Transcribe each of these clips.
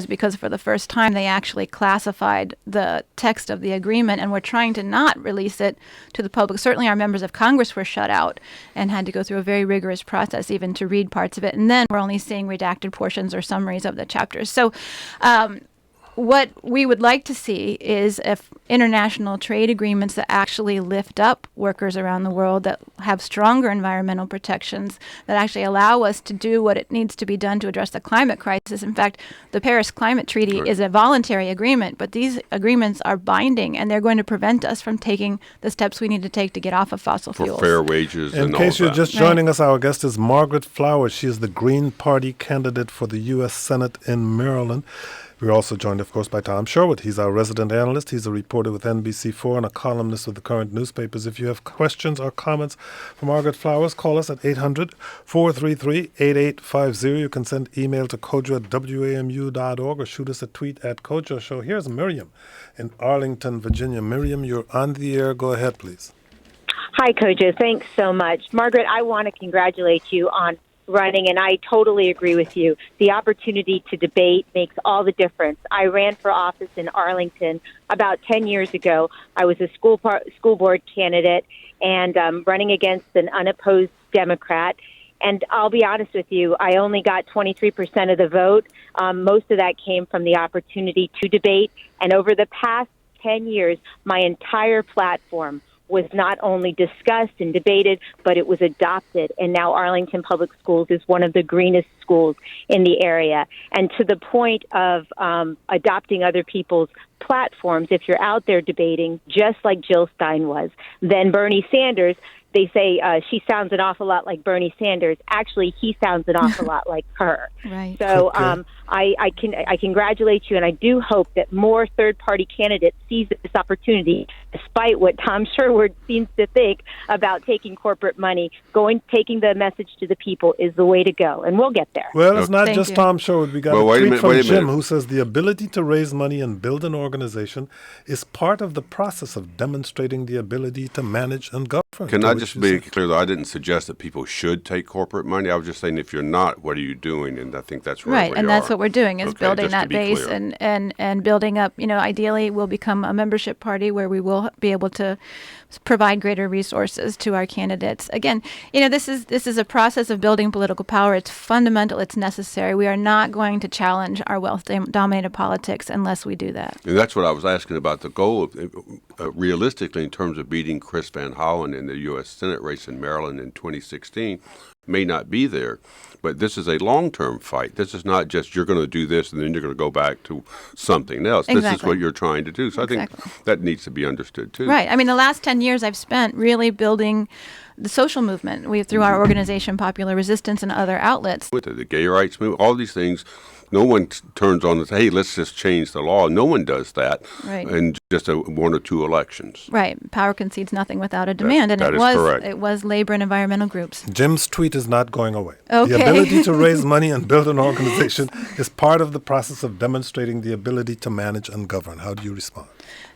because for the first time they actually classified the text of the agreement and were trying to not release it to the public. Certainly our members of Congress were shut out and had to go through a very rigorous process even to read parts of it. And then we're only seeing redacted portions or summaries of the chapters. So what we would like to see is if international trade agreements that actually lift up workers around the world, that have stronger environmental protections, that actually allow us to do what it needs to be done to address the climate crisis. In fact, the Paris Climate Treaty is a voluntary agreement, but these agreements are binding, and they're going to prevent us from taking the steps we need to take to get off of fossil fuels. For fair wages and all that. In case you're just joining us, our guest is Margaret Flowers. She is the Green Party candidate for the U.S. Senate in Maryland. We're also joined, of course, by Tom Sherwood. He's our resident analyst. He's a reporter with NBC4 and a columnist with the current newspapers. If you have questions or comments for Margaret Flowers, call us at 800-433-8850. You can send email to kojo@wamu.org or shoot us a tweet at Kojo Show. Here's Miriam in Arlington, Virginia. Miriam, you're on the air. Go ahead, please. Hi, Kojo. Thanks so much. Margaret, I want to congratulate you on running, and I totally agree with you. The opportunity to debate makes all the difference. I ran for office in Arlington about 10 years ago. I was a school board candidate and running against an unopposed Democrat. And I'll be honest with you, I only got 23% of the vote. Most of that came from the opportunity to debate. And over the past 10 years, my entire platform was not only discussed and debated, but it was adopted. And now Arlington Public Schools is one of the greenest schools in the area. And to the point of adopting other people's platforms, if you're out there debating, just like Jill Stein was, then Bernie Sanders, they say she sounds an awful lot like Bernie Sanders. Actually, he sounds an awful lot like her. Right. So I congratulate you, and I do hope that more third-party candidates seize this opportunity, despite what Tom Sherwood seems to think about taking corporate money. Taking the message to the people is the way to go, and we'll get there. Well, it's not just Tom Sherwood. We got a tweet from Jim who says the ability to raise money and build an organization is part of the process of demonstrating the ability to manage and govern. Can I just be clear, though? I didn't suggest that people should take corporate money. I was just saying if you're not, what are you doing? And I think that's right. And that's what we're doing is building that base clear. and building up. Ideally, we'll become a membership party where we will be able to provide greater resources to our candidates. Again, this is a process of building political power. It's fundamental. It's necessary. We are not going to challenge our wealth-dominated politics unless we do that. And that's what I was asking about the goal of, realistically, in terms of beating Chris Van Hollen in the U.S. Senate race in Maryland in 2016, may not be there. But this is a long-term fight. This is not just you're going to do this and then you're going to go back to something else. Exactly. This is what you're trying to do. So I think that needs to be understood, too. Right. I mean, the last 10 years I've spent really building the social movement through our organization, Popular Resistance, and other outlets. With the gay rights movement, all these things, no one turns on and says, hey, let's just change the law. No one does that in just one or two elections. Right. Power concedes nothing without a demand. That is correct. It was labor and environmental groups. Jim's tweet is not going away. Okay. The ability to raise money and build an organization is part of the process of demonstrating the ability to manage and govern. How do you respond?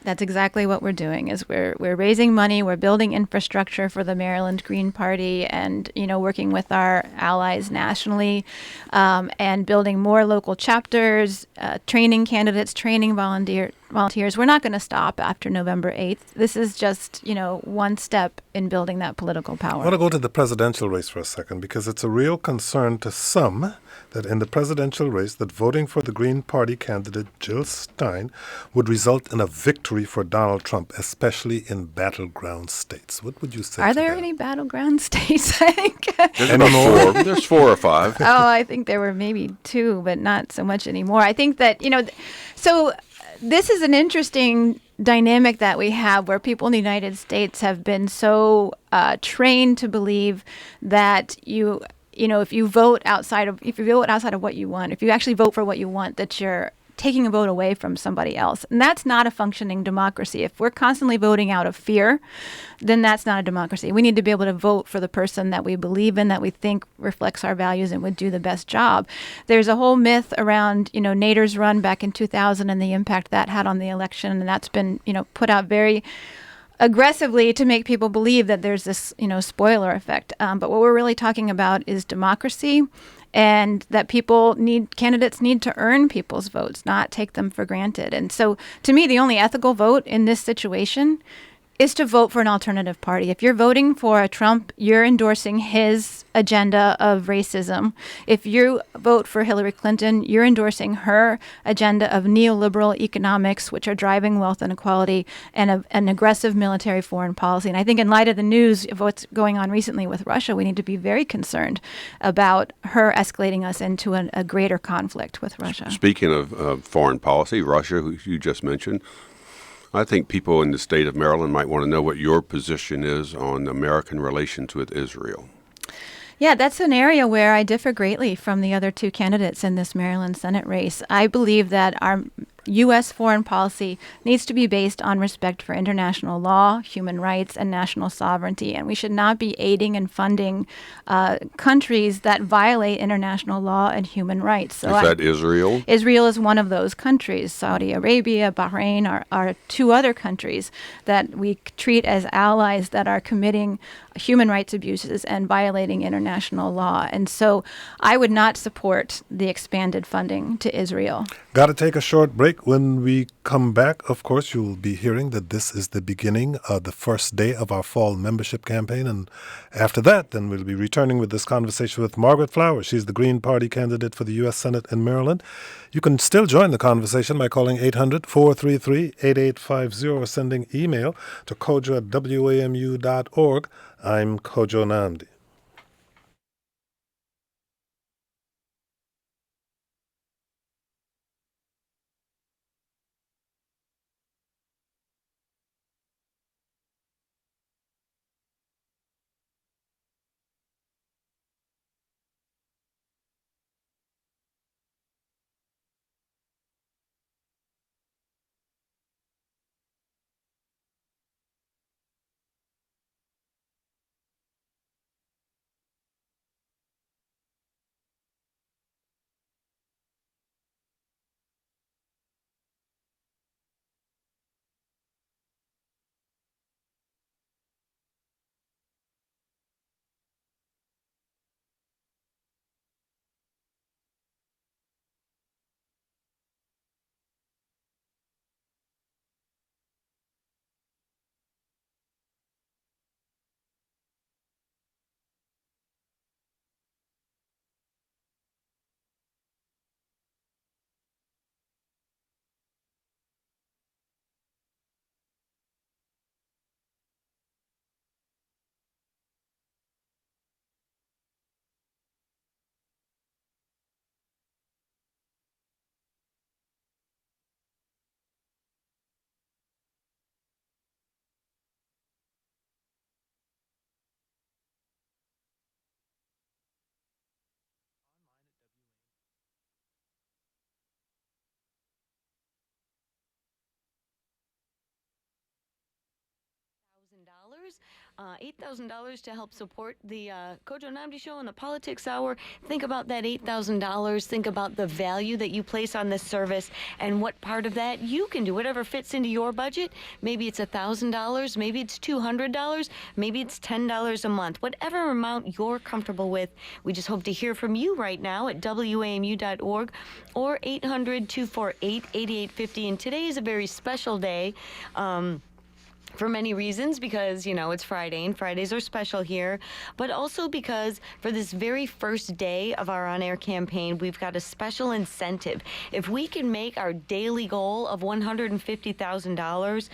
That's exactly what we're doing. Is we're raising money, we're building infrastructure for the Maryland Green Party, and working with our allies nationally, and building more local chapters, training candidates, training volunteers. We're not going to stop after November 8th. This is just one step in building that political power. I want to go to the presidential race for a second because it's a real concern to some that in the presidential race that voting for the Green Party candidate Jill Stein would result in a victory for Donald Trump, especially in battleground states. What would you say? Are there any battleground states? I think there's about 4. There's 4 or 5. Oh, I think there were maybe 2, but not so much anymore. I think that so this is an interesting dynamic that we have where people in the United States have been so trained to believe that if you vote outside of what you want, if you actually vote for what you want, that you're taking a vote away from somebody else. And that's not a functioning democracy. If we're constantly voting out of fear, then that's not a democracy. We need to be able to vote for the person that we believe in, that we think reflects our values and would do the best job. There's a whole myth around, Nader's run back in 2000 and the impact that had on the election. And that's been, put out very aggressively to make people believe that there's this, spoiler effect. But what we're really talking about is democracy and that candidates need to earn people's votes, not take them for granted. And so to me, the only ethical vote in this situation is to vote for an alternative party. If you're voting for a Trump, you're endorsing his agenda of racism. If you vote for Hillary Clinton, you're endorsing her agenda of neoliberal economics, which are driving wealth inequality, and an aggressive military foreign policy. And I think in light of the news of what's going on recently with Russia, we need to be very concerned about her escalating us into a greater conflict with Russia. Speaking of foreign policy, Russia, who you just mentioned, I think people in the state of Maryland might want to know what your position is on American relations with Israel. Yeah, that's an area where I differ greatly from the other two candidates in this Maryland Senate race. I believe that our U.S. foreign policy needs to be based on respect for international law, human rights, and national sovereignty. And we should not be aiding and funding countries that violate international law and human rights. So is that Israel? Israel is one of those countries. Saudi Arabia, Bahrain are two other countries that we treat as allies that are committing human rights abuses and violating international law. And so I would not support the expanded funding to Israel. Got to take a short break. When we come back, of course, you'll be hearing that this is the beginning of the first day of our fall membership campaign. And after that, then we'll be returning with this conversation with Margaret Flowers. She's the Green Party candidate for the U.S. Senate in Maryland. You can still join the conversation by calling 800-433-8850 or sending email to kojo@wamu.org. I'm Kojo Namdi. $8,000 to help support the Kojo Namdi Show and the Politics Hour. Think about that $8,000. Think about the value that you place on this service and what part of that you can do, whatever fits into your budget. Maybe it's $1,000, maybe it's $200, maybe it's $10 a month. Whatever amount you're comfortable with, we just hope to hear from you right now at WAMU.org or 800-248-8850. And today is a very special day. For many reasons, because, it's Friday, and Fridays are special here, but also because for this very first day of our on-air campaign, we've got a special incentive. If we can make our daily goal of $150,000,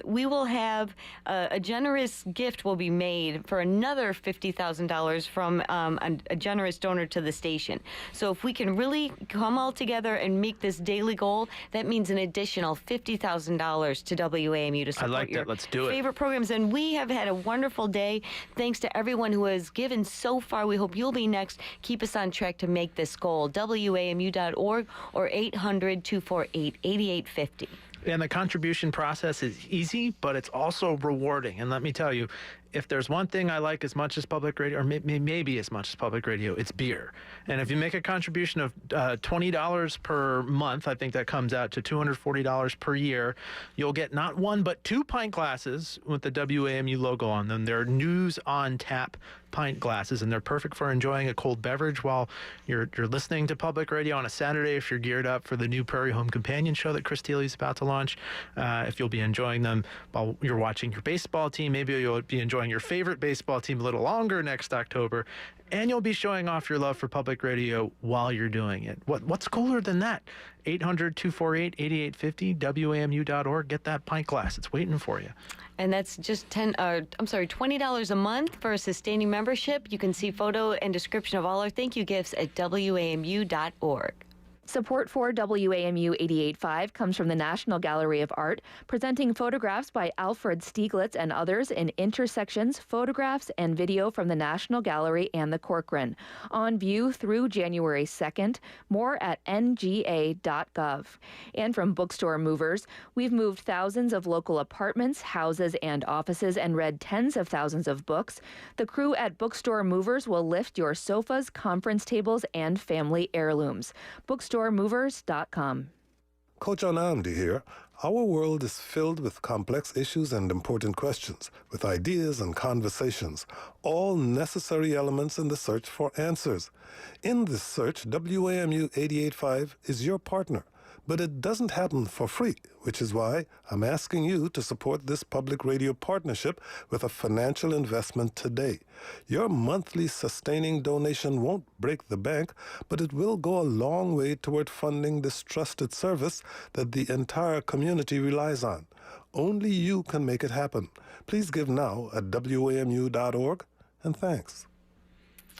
we will have a generous gift will be made for another $50,000 from a generous donor to the station. So if we can really come all together and make this daily goal, that means an additional $50,000 to WAMU to support your Let's do it. favorite programs. And we have had a wonderful day. Thanks to everyone who has given so far. We hope you'll be next. Keep us on track to make this goal. WAMU.org or 800-248-8850. And the contribution process is easy, but it's also rewarding. And let me tell you, if there's one thing I like as much as public radio, or maybe as much as public radio, it's beer. And if you make a contribution of $20 per month, I think that comes out to $240 per year, you'll get not one but two pint glasses with the WAMU logo on them. They're News on Tap pint glasses, and they're perfect for enjoying a cold beverage while you're listening to public radio on a Saturday if you're geared up for the new Prairie Home Companion show that Chris Thiele's about to launch. If you'll be enjoying them while you're watching your baseball team, maybe you'll be enjoying your favorite baseball team a little longer next October, and you'll be showing off your love for public radio while you're doing it. What's cooler than that? 800-248-8850, WAMU.org. Get that pint glass. It's waiting for you. And that's just $20 a month for a sustaining membership. You can see photo and description of all our thank you gifts at WAMU.org. Support for WAMU 88.5 comes from the National Gallery of Art, presenting photographs by Alfred Stieglitz and others in Intersections, Photographs and Video from the National Gallery and the Corcoran. On view through January 2nd. More at nga.gov. And from Bookstore Movers, we've moved thousands of local apartments, houses, and offices and read tens of thousands of books. The crew at Bookstore Movers will lift your sofas, conference tables, and family heirlooms. BookstoreMovers.com. Coach Anamdi here. Our world is filled with complex issues and important questions, with ideas and conversations, all necessary elements in the search for answers. In this search, WAMU 88.5 is your partner. But it doesn't happen for free, which is why I'm asking you to support this public radio partnership with a financial investment today. Your monthly sustaining donation won't break the bank, but it will go a long way toward funding this trusted service that the entire community relies on. Only you can make it happen. Please give now at WAMU.org, and thanks.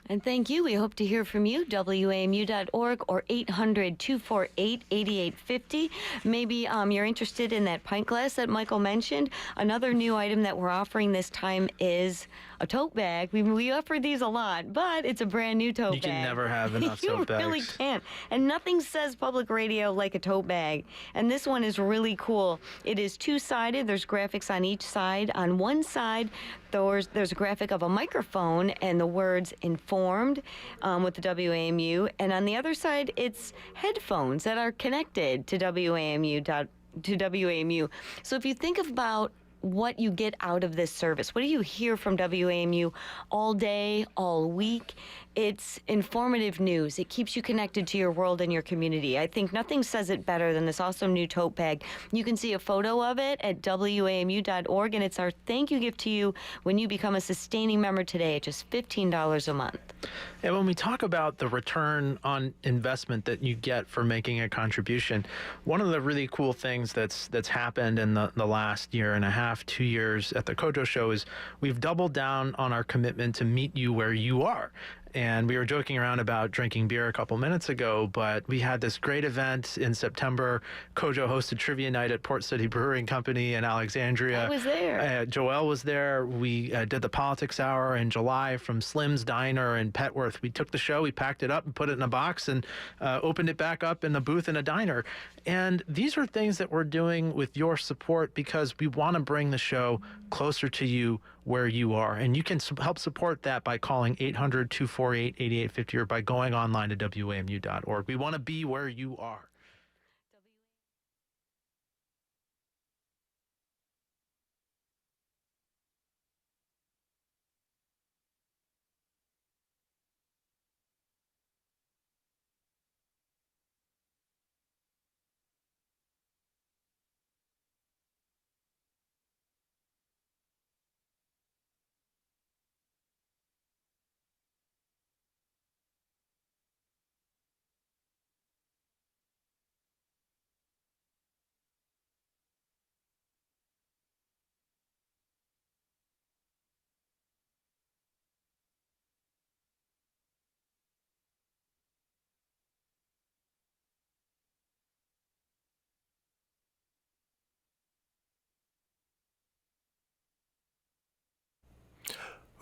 And thank you. We hope to hear from you, WAMU.org or 800-248-8850. Maybe you're interested in that pint glass that Michael mentioned. Another new item that we're offering this time is a tote bag. We offer these a lot, but it's a brand new tote bag. You can never have enough tote bags. You really can't. And nothing says public radio like a tote bag. And this one is really cool. It is two-sided. There's graphics on each side. On one side, there's a graphic of a microphone and the words informed with the WAMU. And on the other side, it's headphones that are connected to WAMU. So if you think about what you get out of this service, what do you hear from WAMU all day, all week? It's informative news. It keeps you connected to your world and your community. I think nothing says it better than this awesome new tote bag. You can see a photo of it at WAMU.org, and it's our thank you gift to you when you become a sustaining member today at just $15 a month. And when we talk about the return on investment that you get for making a contribution, one of the really cool things that's happened in the last year and a half, 2 years at the Kojo Show is we've doubled down on our commitment to meet you where you are. And we were joking around about drinking beer a couple minutes ago, but we had this great event in September. Kojo hosted Trivia Night at Port City Brewing Company in Alexandria. I was there. Joelle was there. We did the Politics Hour in July from Slim's Diner in Petworth. We took the show, we packed it up and put it in a box and opened it back up in a booth in a diner. And these are things that we're doing with your support because we want to bring the show closer to you where you are. And you can help support that by calling 800-248-8850 or by going online to WAMU.org. We want to be where you are.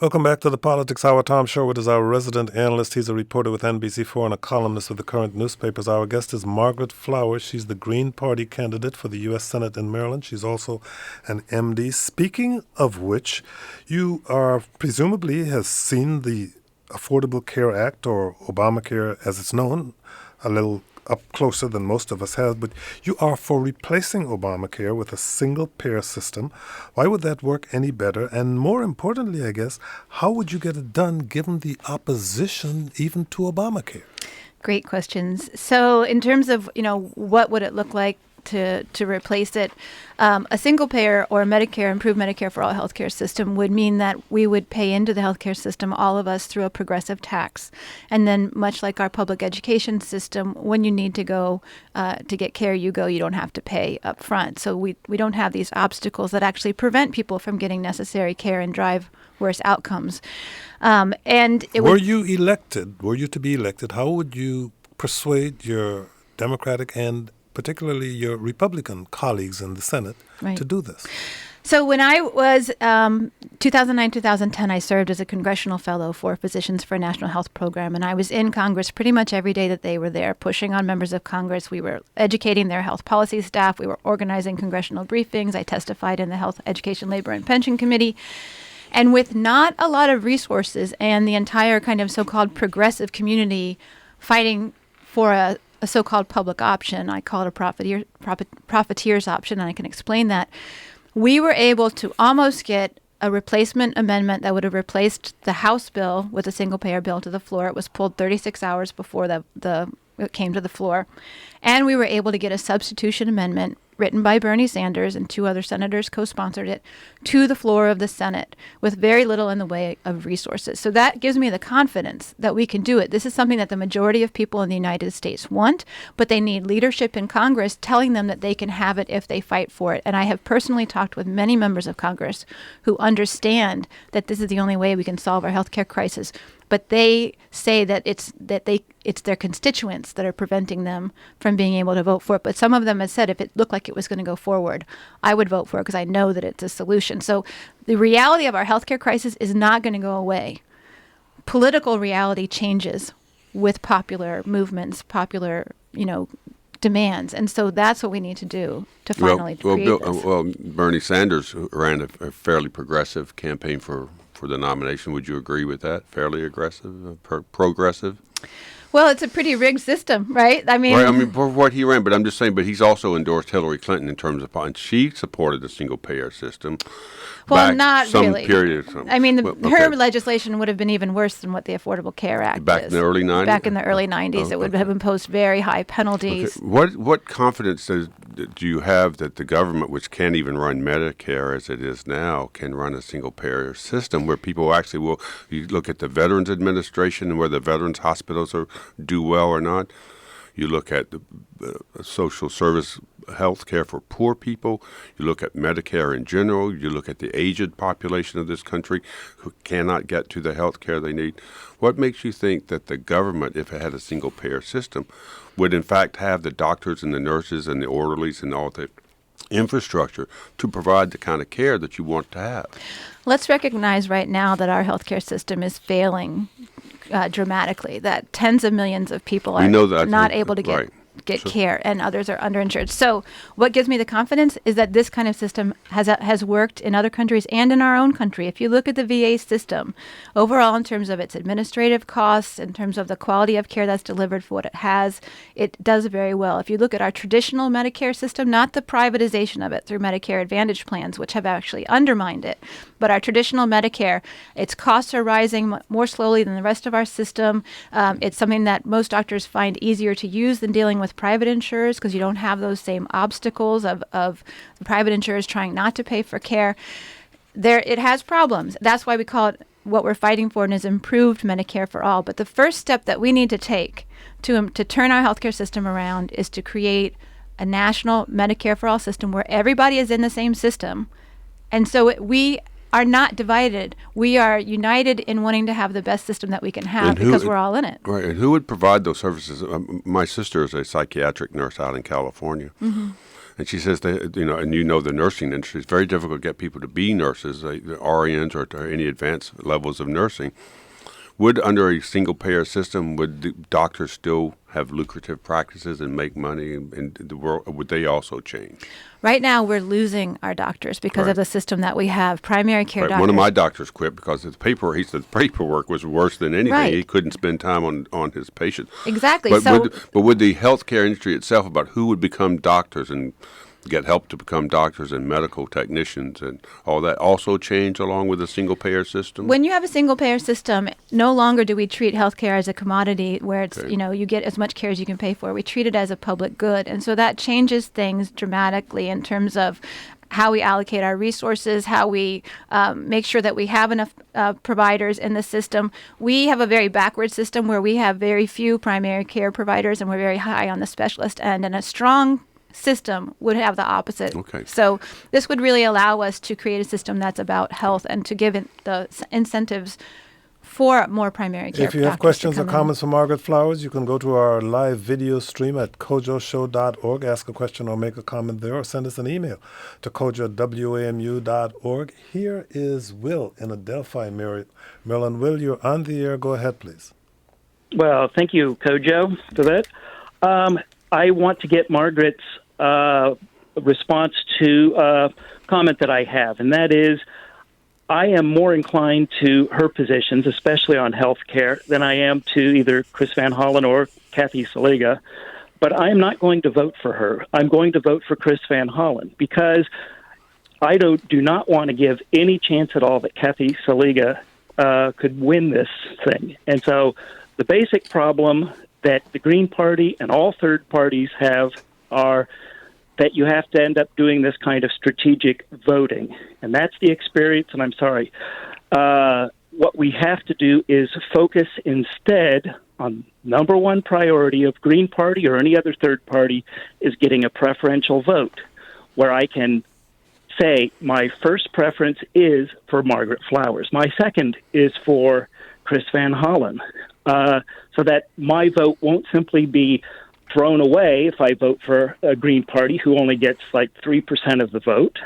Welcome back to the Politics Hour. Tom Sherwood is our resident analyst. He's a reporter with NBC4 and a columnist with the current newspapers. Our guest is Margaret Flowers. She's the Green Party candidate for the U.S. Senate in Maryland. She's also an MD. Speaking of which, you are presumably has seen the Affordable Care Act, or Obamacare as it's known, a little up closer than most of us have, but you are for replacing Obamacare with a single-payer system. Why would that work any better? And more importantly, I guess, how would you get it done given the opposition even to Obamacare? Great questions. So in terms of, what would it look like to replace it, a single payer or Medicare, improved Medicare for all healthcare system would mean that we would pay into the healthcare system, all of us, through a progressive tax. And then much like our public education system, when you need to go to get care, you go, you don't have to pay up front. So we don't have these obstacles that actually prevent people from getting necessary care and drive worse outcomes. And it Were you to be elected, how would you persuade your Democratic and particularly your Republican colleagues in the Senate to do this? So when I was 2009, 2010, I served as a congressional fellow for Physicians for a National Health Program, and I was in Congress pretty much every day that they were there, pushing on members of Congress. We were educating their health policy staff. We were organizing congressional briefings. I testified in the Health, Education, Labor, and Pension Committee. And with not a lot of resources and the entire kind of so-called progressive community fighting for a so-called public option, I call it a profiteer's option, and I can explain that, we were able to almost get a replacement amendment that would have replaced the House bill with a single-payer bill to the floor. It was pulled 36 hours before it came to the floor. And we were able to get a substitution amendment written by Bernie Sanders, and 2 other senators co-sponsored it, to the floor of the Senate with very little in the way of resources. So that gives me the confidence that we can do it. This is something that the majority of people in the United States want, but they need leadership in Congress telling them that they can have it if they fight for it. And I have personally talked with many members of Congress who understand that this is the only way we can solve our healthcare crisis. But they say that it's their constituents that are preventing them from being able to vote for it. But some of them have said if it looked like it was going to go forward, I would vote for it because I know that it's a solution. So the reality of our healthcare crisis is not going to go away. Political reality changes with popular movements, popular, demands. And so that's what we need to do to finally create this. Bernie Sanders ran a fairly progressive campaign for the nomination. Would you agree with that? Fairly aggressive, progressive? Well, it's a pretty rigged system, right? I mean, for what he ran, but I'm just saying, but he's also endorsed Hillary Clinton in terms of, and she supported the single-payer system. Well, not some really. Period of time. I mean, her legislation would have been even worse than what the Affordable Care Act back is. in the early 90s? Back in the early 90s, it would have imposed very high penalties. Okay. What confidence do you have that the government, which can't even run Medicare as it is now, can run a single-payer system where people actually will, you look at the Veterans Administration and where the veterans hospitals do well or not. You look at the social service health care for poor people. You look at Medicare in general. You look at the aged population of this country who cannot get to the health care they need. What makes you think that the government, if it had a single-payer system, would in fact have the doctors and the nurses and the orderlies and all the infrastructure to provide the kind of care that you want to have? Let's recognize right now that our healthcare system is failing dramatically, that tens of millions of people are not able to get care, and others are underinsured. So what gives me the confidence is that this kind of system has worked in other countries and in our own country. If you look at the VA system, overall in terms of its administrative costs, in terms of the quality of care that's delivered for what it has, it does very well. If you look at our traditional Medicare system, not the privatization of it through Medicare Advantage plans, which have actually undermined it, but our traditional Medicare, its costs are rising more slowly than the rest of our system. It's something that most doctors find easier to use than dealing with private insurers because you don't have those same obstacles of the private insurers trying not to pay for care. It has problems. That's why we call it, what we're fighting for is improved Medicare for all. But the first step that we need to take to turn our healthcare system around is to create a national Medicare for all system where everybody is in the same system. And so we are not divided. We are united in wanting to have the best system that we can have because we're all in it. Right. And who would provide those services? My sister is a psychiatric nurse out in California. Mm-hmm. And she says, the nursing industry, it's very difficult to get people to be nurses, RNs or any advanced levels of nursing. Would, under a single-payer system, would the doctors still have lucrative practices and make money in the world? Or would they also change? Right now, we're losing our doctors because of the system that we have. Primary care doctors. One of my doctors quit because he said the paperwork was worse than anything. Right. He couldn't spend time on his patients. Exactly. But would the healthcare industry itself, about who would become doctors and get help to become doctors and medical technicians and all that, also change along with a single-payer system? When you have a single-payer system, no longer do we treat healthcare as a commodity where it's, you get as much care as you can pay for. We treat it as a public good. And so that changes things dramatically in terms of how we allocate our resources, how we make sure that we have enough providers in the system. We have a very backward system where we have very few primary care providers and we're very high on the specialist end. And a strong system would have the opposite. Okay. So this would really allow us to create a system that's about health and to give it the incentives for more primary care. If you have questions or comments for Margaret Flowers, you can go to our live video stream at kojoshow.org, ask a question or make a comment there, or send us an email to kojo@wamu.org. Here is Will in Adelphi, Maryland. Will, you're on the air. Go ahead, please. Well, thank you, Kojo, for that. I want to get Margaret's response to a comment that I have, and that is I am more inclined to her positions, especially on health care, than I am to either Chris Van Hollen or Kathy Saliga, but I am not going to vote for her. I'm going to vote for Chris Van Hollen because I do not want to give any chance at all that Kathy Saliga could win this thing. And so the basic problem that the Green Party and all third parties have are that you have to end up doing this kind of strategic voting. And that's the experience, and I'm sorry. What we have to do is focus instead on number one priority of Green Party or any other third party is getting a preferential vote, where I can say my first preference is for Margaret Flowers. My second is for Chris Van Hollen, so that my vote won't simply be thrown away if I vote for a Green Party who only gets like 3% of the vote,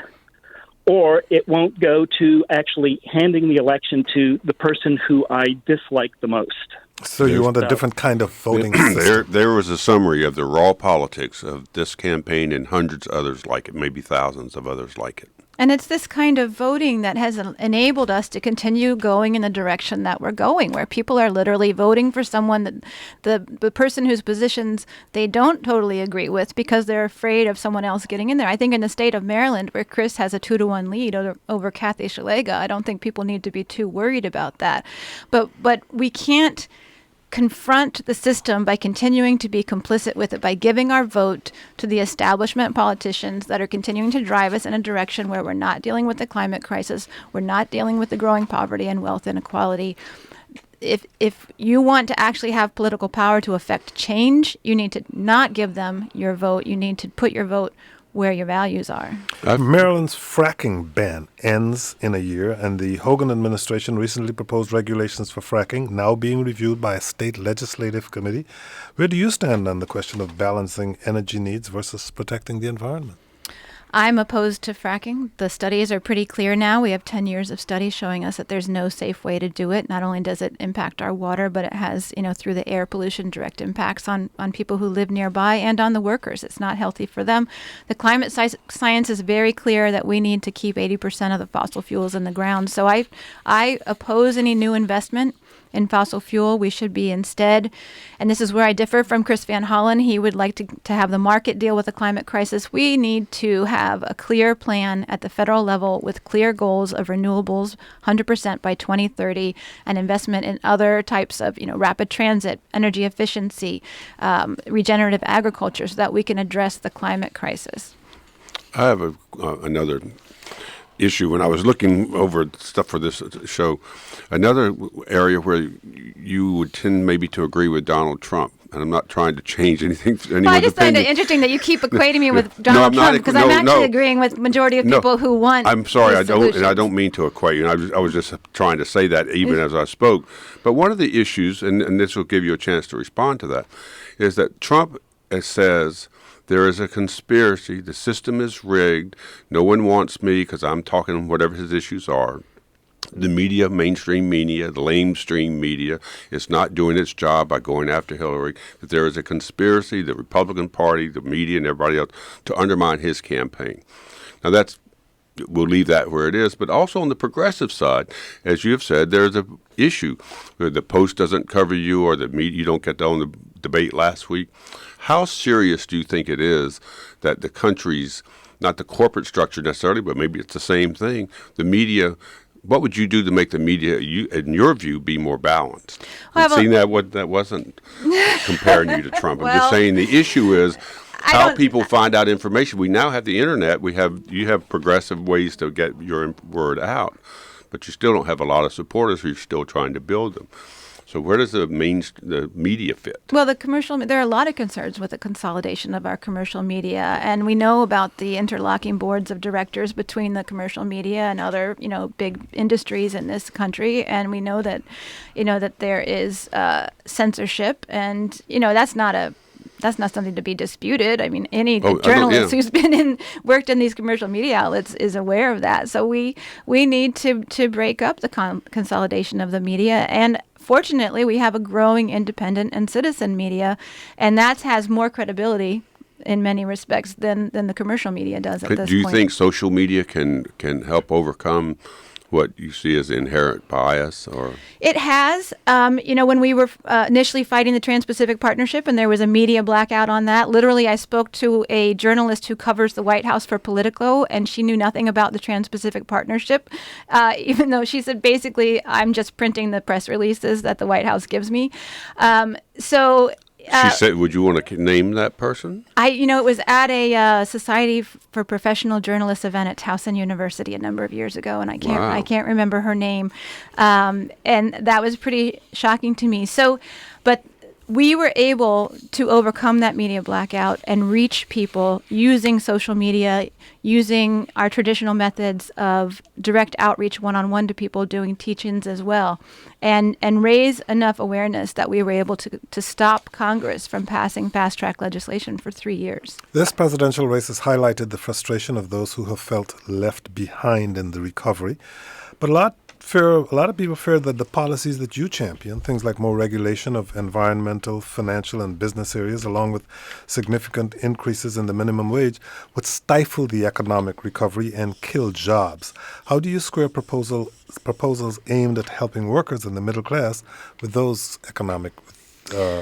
or it won't go to actually handing the election to the person who I dislike the most. So you want a different kind of voting system. There was a summary of the raw politics of this campaign and hundreds of others like it, maybe thousands of others like it. And it's this kind of voting that has enabled us to continue going in the direction that we're going, where people are literally voting for someone that the person whose positions they don't totally agree with because they're afraid of someone else getting in there. I think in the state of Maryland, where Chris has a 2-1 lead over Kathy Saliga, I don't think people need to be too worried about that. But we can't confront the system by continuing to be complicit with it, by giving our vote to the establishment politicians that are continuing to drive us in a direction where we're not dealing with the climate crisis, we're not dealing with the growing poverty and wealth inequality. If you want to actually have political power to affect change, you need to not give them your vote. You need to put your vote where your values are. Maryland's fracking ban ends in a year, and the Hogan administration recently proposed regulations for fracking, now being reviewed by a state legislative committee. Where do you stand on the question of balancing energy needs versus protecting the environment? I'm opposed to fracking. The studies are pretty clear now. We have 10 years of studies showing us that there's no safe way to do it. Not only does it impact our water, but it has, through the air pollution, direct impacts on people who live nearby and on the workers. It's not healthy for them. The climate science is very clear that we need to keep 80% of the fossil fuels in the ground. So I oppose any new investment in fossil fuel. We should be instead, and this is where I differ from Chris Van Hollen, he would like to have the market deal with the climate crisis. We need to have a clear plan at the federal level with clear goals of renewables 100% by 2030 and investment in other types of rapid transit, energy efficiency, regenerative agriculture, so that we can address the climate crisis. I have another issue. When I was looking over stuff for this show, another area where you would tend maybe to agree with Donald Trump, and I'm not trying to change anything. Well, I just find it interesting that you keep equating me with Donald Trump, because I'm actually agreeing with majority of people who want. I'm sorry, I don't mean to equate you. I was just trying to say that even as I spoke. But one of the issues, and this will give you a chance to respond to that, is that Trump says there is a conspiracy. The system is rigged. No one wants me because I'm talking whatever his issues are. the media, mainstream media, the lamestream media, is not doing its job by going after Hillary, that there is a conspiracy, the Republican Party, the media, and everybody else, to undermine his campaign. Now, we'll leave that where it is, but also on the progressive side, as you have said, there's a issue where the Post doesn't cover you or the media, you don't get on the debate last week. How serious do you think it is that the country's, not the corporate structure necessarily, but maybe it's the same thing, the media, what would you do to make the media, in your view, be more balanced? Well, Seeing that wasn't comparing you to Trump. I'm Well, just saying the issue is I how don't- people find out information. We now have the internet. You have progressive ways to get your word out, but you still don't have a lot of supporters. You're still trying to build them. So where does the media fit? Well, there are a lot of concerns with the consolidation of our commercial media, and we know about the interlocking boards of directors between the commercial media and other, big industries in this country, and we know that, that there is censorship, and that's not something to be disputed. I mean, any journalist who's worked in these commercial media outlets is aware of that. So we need to break up the consolidation of the media. And fortunately, we have a growing independent and citizen media, and that has more credibility in many respects than the commercial media does at this point. Do you think social media can help overcome what you see as inherent bias? Or it has. When we were initially fighting the Trans-Pacific Partnership and there was a media blackout on that, literally I spoke to a journalist who covers the White House for Politico, and she knew nothing about the Trans-Pacific Partnership, even though she said, basically, I'm just printing the press releases that the White House gives me. She said, would you want to name that person? It was at a Society for Professional Journalists event at Towson University a number of years ago, and I can't remember her name, and that was pretty shocking to me. So, but we were able to overcome that media blackout and reach people using social media, using our traditional methods of direct outreach one-on-one to people, doing teach-ins as well, and raise enough awareness that we were able to stop Congress from passing fast-track legislation for 3 years. This presidential race has highlighted the frustration of those who have felt left behind in the recovery, but a lot of people fear that the policies that you champion, things like more regulation of environmental, financial, and business areas, along with significant increases in the minimum wage, would stifle the economic recovery and kill jobs. How do you square proposals aimed at helping workers in the middle class with those economic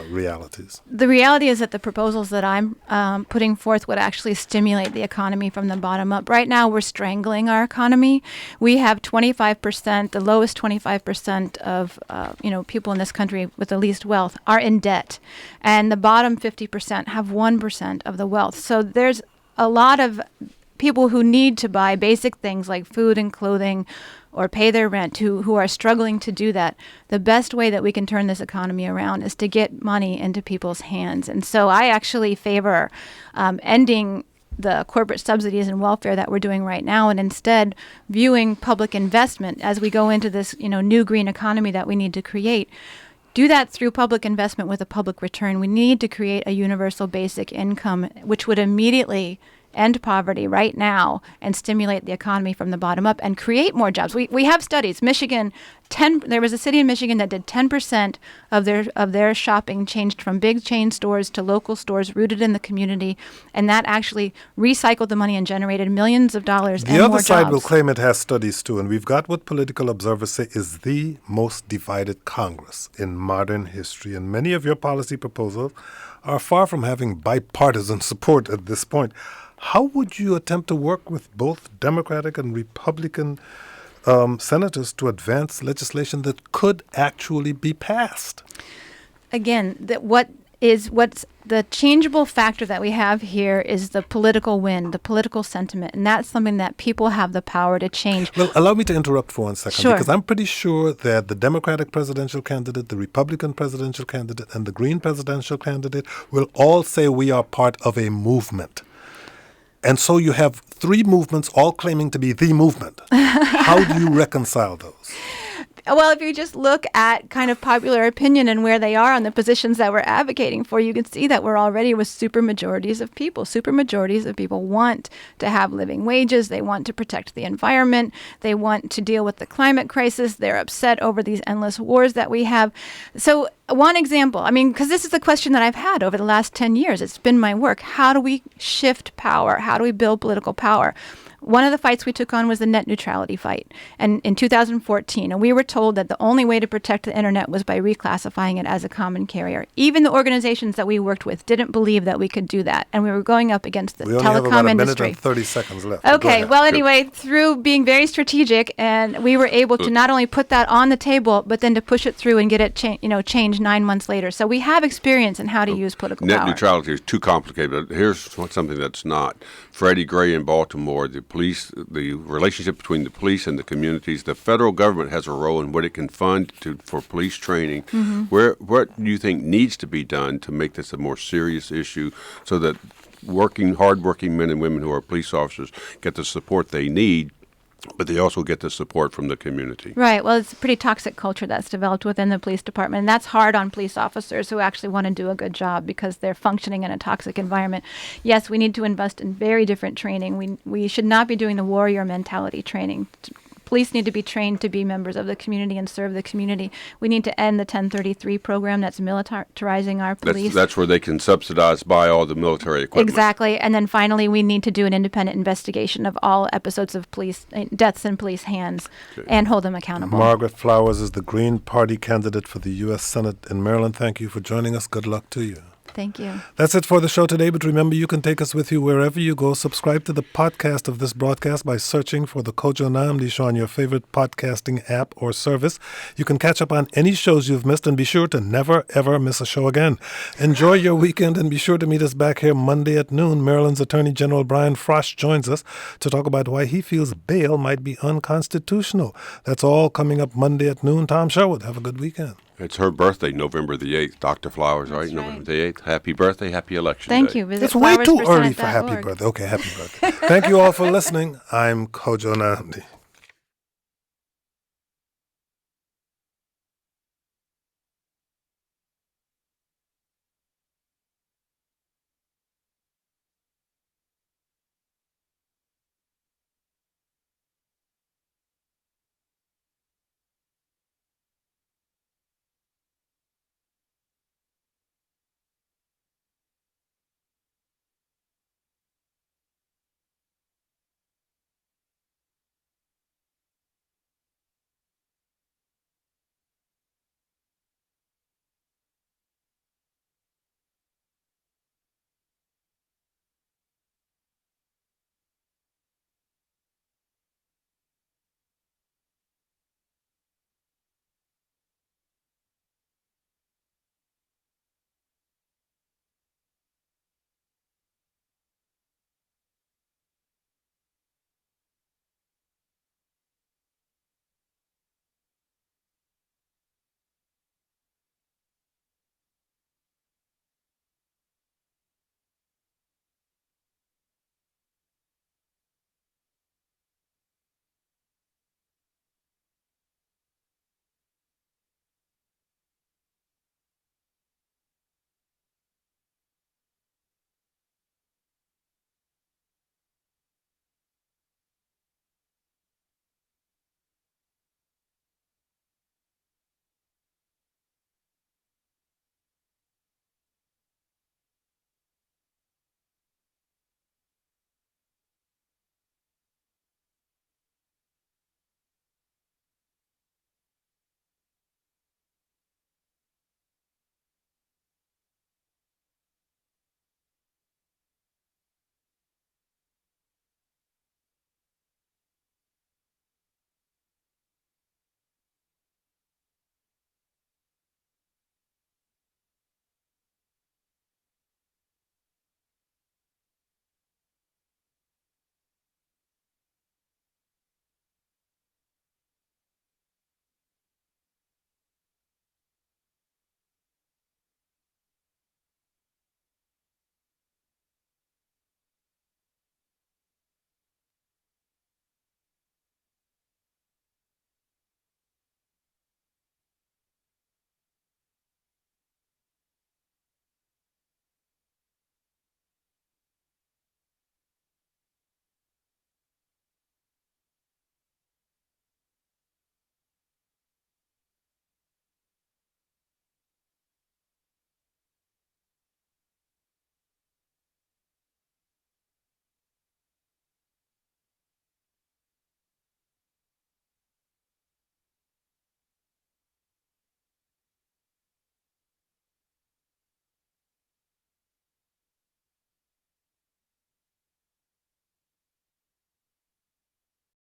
realities? The reality is that the proposals that I'm putting forth would actually stimulate the economy from the bottom up. Right now, we're strangling our economy. We have 25%, the lowest 25% of people in this country with the least wealth are in debt, and the bottom 50% have 1% of the wealth. So there's a lot of people who need to buy basic things like food and clothing or pay their rent who are struggling to do that. The best way that we can turn this economy around is to get money into people's hands. And so I actually favor ending the corporate subsidies and welfare that we're doing right now, and instead viewing public investment as we go into this new green economy that we need to create. Do that through public investment with a public return. We need to create a universal basic income, which would immediately end poverty right now and stimulate the economy from the bottom up and create more jobs. We have studies. Michigan, there was a city in Michigan that did 10% of their shopping changed from big chain stores to local stores rooted in the community, and that actually recycled the money and generated millions of dollars and more jobs. The other side will claim it has studies too, and we've got what political observers say is the most divided Congress in modern history, and many of your policy proposals are far from having bipartisan support at this point. How would you attempt to work with both Democratic and Republican senators to advance legislation that could actually be passed? Again, what's the changeable factor that we have here is the political wind, the political sentiment, and that's something that people have the power to change. Well, allow me to interrupt for 1 second, Sure. because I'm pretty sure that the Democratic presidential candidate, the Republican presidential candidate, and the Green presidential candidate will all say we are part of a movement. And so you have three movements all claiming to be the movement. How do you reconcile those? Well, if you just look at kind of popular opinion and where they are on the positions that we're advocating for, you can see that we're already with super majorities of people. Super majorities of people want to have living wages. They want to protect the environment. They want to deal with the climate crisis. They're upset over these endless wars that we have. So one example, I mean, because this is a question that I've had over the last 10 years. It's been my work. How do we shift power? How do we build political power? One of the fights we took on was the net neutrality fight, and in 2014, and we were told that the only way to protect the internet was by reclassifying it as a common carrier. Even the organizations that we worked with didn't believe that we could do that, and we were going up against the We only have about telecom a industry. minute and 30 seconds left. Go Okay, ahead. well, anyway, through being very strategic, and we were able to not only put that on the table, but then to push it through and get it changed 9 months later. So we have experience in how to use political Net power. neutrality is too complicated, but here's something that's not. Freddie Gray in Baltimore, the police, the relationship between the police and the communities, the federal government has a role in what it can fund for police training. What do you think needs to be done to make this a more serious issue so that hardworking men and women who are police officers get the support they need, but they also get the support from the community? Right. Well, it's a pretty toxic culture that's developed within the police department. And that's hard on police officers who actually want to do a good job because they're functioning in a toxic environment. Yes, we need to invest in very different training. We should not be doing the warrior mentality training. Police need to be trained to be members of the community and serve the community. We need to end the 1033 program that's militarizing our police. That's where they can buy all the military equipment. Exactly. And then finally, we need to do an independent investigation of all episodes of police deaths in police hands and hold them accountable. Margaret Flowers is the Green Party candidate for the U.S. Senate in Maryland. Thank you for joining us. Good luck to you. Thank you. That's it for the show today, but remember you can take us with you wherever you go. Subscribe to the podcast of this broadcast by searching for the Kojo Namdi Show on your favorite podcasting app or service. You can catch up on any shows you've missed and be sure to never, ever miss a show again. Enjoy your weekend and be sure to meet us back here Monday at noon. Maryland's Attorney General Brian Frost joins us to talk about why he feels bail might be unconstitutional. That's all coming up Monday at noon. Tom Sherwood, have a good weekend. It's her birthday, November the 8th. Dr. Flowers, right? November the 8th. Happy birthday, happy election Thank day. you. Visit It's way too early for flowersforsenate.org. happy birthday. Okay, happy birthday. Thank you all for listening. I'm Kojo Namdi.